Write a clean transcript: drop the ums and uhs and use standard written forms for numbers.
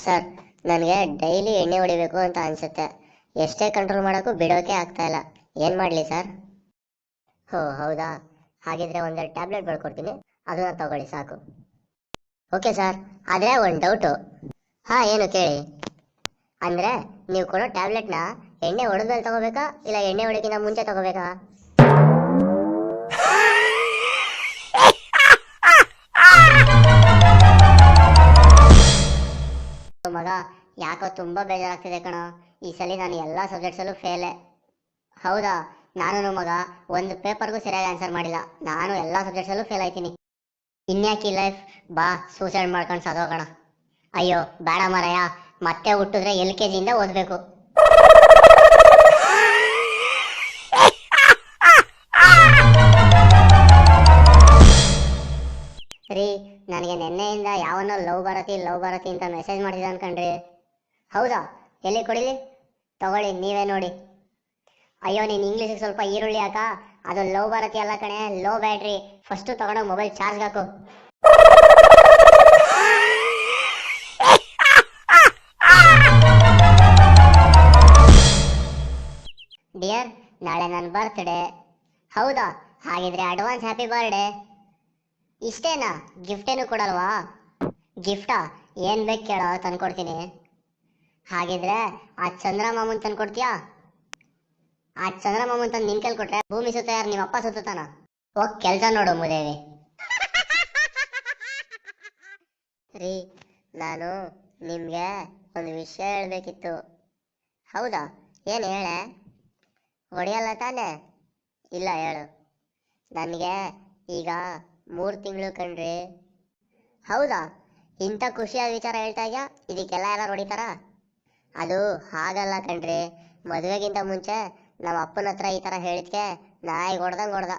Sir, ನನಗೆ daily ಎಣ್ಣೆ ಹೊಡಿಬೇಕು ಅಂತ ಅನ್ಸುತ್ತೆ. ಎಷ್ಟೇ ಕಂಟ್ರೋಲ್ ಮಾಡೋಕ್ಕೂ ಬಿಡೋಕೆ ಆಗ್ತಾ ಇಲ್ಲ. ಏನು ಮಾಡಲಿ ಸರ್? ಹೋ ಹೌದಾ, ಹಾಗಿದ್ರೆ ಒಂದೆರಡು ಟ್ಯಾಬ್ಲೆಟ್ ಬರ್ಕೊಡ್ತೀನಿ, ಅದನ್ನ ತಗೊಳ್ಳಿ ಸಾಕು. ಓಕೆ ಸರ್, ಆದರೆ ಒಂದು ಡೌಟು. ಹಾಂ, ಏನು ಕೇಳಿ. ಅಂದರೆ ನೀವು ಕೊಡೋ ಟ್ಯಾಬ್ಲೆಟ್ನ ಎಣ್ಣೆ ಹೊಡೆದ್ಮೇಲೆ ತಗೋಬೇಕಾ ಇಲ್ಲ ಎಣ್ಣೆ ಹೊಡಿಯೋಕ್ಕಿಂತ ಮುಂಚೆ ತಗೋಬೇಕಾ? ಮಗ, ಯಾಕೋ ತುಂಬ ಬೇಜಾರಾಗ್ತಿದೆ ಕಣೋ. ಈ ಸಲ ನಾನು ಎಲ್ಲ ಸಬ್ಜೆಕ್ಟ್ಸಲ್ಲೂ ಫೇಲೆ. ಹೌದಾ? ನಾನು ಮಗ ಒಂದು ಪೇಪರ್ಗೂ ಸರಿಯಾಗಿ ಆನ್ಸರ್ ಮಾಡಿಲ್ಲ. ನಾನು ಎಲ್ಲ ಸಬ್ಜೆಕ್ಟ್ಸಲ್ಲೂ ಫೇಲ್ ಆಯ್ತೀನಿ. ಇನ್ಯಾಕಿ ಲೈಫ್, ಬಾ ಸೂಸೈಡ್ ಮಾಡ್ಕೊಂಡು ಸದೋಗೋಣ. ಅಯ್ಯೋ ಬೇಡ ಮಾರಾಯ, ಮತ್ತೆ ಹುಟ್ಟಿದ್ರೆ LKG ಇಂದ ಓದಬೇಕು. ರೀ, ನನಗೆ ನಿನ್ನೆಯಿಂದ ಯಾವನೋ ಲವ್ ಭಾರತಿ ಅಂತ ಮೆಸೇಜ್ ಮಾಡಿದ ಅನ್ಕಂಡ್ರಿ. ಹೌದಾ? ಎಲ್ಲಿ ಕೊಡಿಲಿ? ತಗೊಳ್ಳಿ, ನೀವೇ ನೋಡಿ. ಅಯ್ಯೋ, ನೀನು ಇಂಗ್ಲೀಷಿಗೆ ಸ್ವಲ್ಪ ಈರುಳ್ಳಿ ಹಾಕ. ಅದು ಲವ್ ಭಾರತಿ ಅಲ್ಲ ಕಣೆ, ಲೋ ಬ್ಯಾಟ್ರಿ. ಫಸ್ಟು ತಗೊಂಡೋಗಿ ಮೊಬೈಲ್ ಚಾರ್ಜ್ ಹಾಕು. ಡಿಯರ್, ನಾಳೆ ನನ್ನ ಬರ್ತ್ಡೇ. ಹೌದಾ? ಹಾಗಿದ್ರೆ ಅಡ್ವಾನ್ಸ್ ಹ್ಯಾಪಿ ಬರ್ಡೇ. ಇಷ್ಟೇನಾ? ಗಿಫ್ಟ್ ಏನು ಕೊಡಲ್ವಾ? ಗಿಫ್ಟಾ? ಏನು ಬೇಕು ಕೇಳೋ, ತಂದ್ಕೊಡ್ತೀನಿ. ಹಾಗಿದ್ರೆ ಆ ಚಂದ್ರಮಾಮನ್ ತಂದ್ಕೊಡ್ತೀಯಾ? ಆ ಚಂದ್ರಮಾಮನ್ ತಂದು ನಿನ್ ಕೈಲಿ ಕೊಟ್ರೆ ಭೂಮಿ ಸುತ್ತ ಯಾರು, ನಿಮ್ಮ ಅಪ್ಪ ಸುತ್ತಾನ? ಹೋಗಿ ಕೆಲಸ ನೋಡು ಮುದೇವಿ. ರೀ, ನಾನು ನಿಮಗೆ ಒಂದು ವಿಷಯ ಹೇಳಬೇಕಿತ್ತು. ಹೌದಾ? ಏನು ಹೇಳೆ? ಹೊಡೆಯಲ್ಲ ತಾನೆ? ಇಲ್ಲ, ಹೇಳು. ನನಗೆ ಈಗ 3 ತಿಂಗಳು ಕಣ್ರಿ. ಹೌದಾ? ಇಂಥ ಖುಷಿಯಾದ ವಿಚಾರ ಹೇಳ್ತಾ ಇದೆಯಾ? ಇದಕ್ಕೆಲ್ಲ ಯಾರು ಹೊಡಿತಾರ? ಅದು ಹಾಗಲ್ಲ ಕಣ್ರಿ, ಮದುವೆಗಿಂತ ಮುಂಚೆ ನಮ್ಮ ಅಪ್ಪನ ಹತ್ರ ಈ ಥರ ಹೇಳಿದ್ಕೆ ನಾಯಿಗೆ ಹೊಡ್ದಂಗೆ ಹೊಡ್ದ.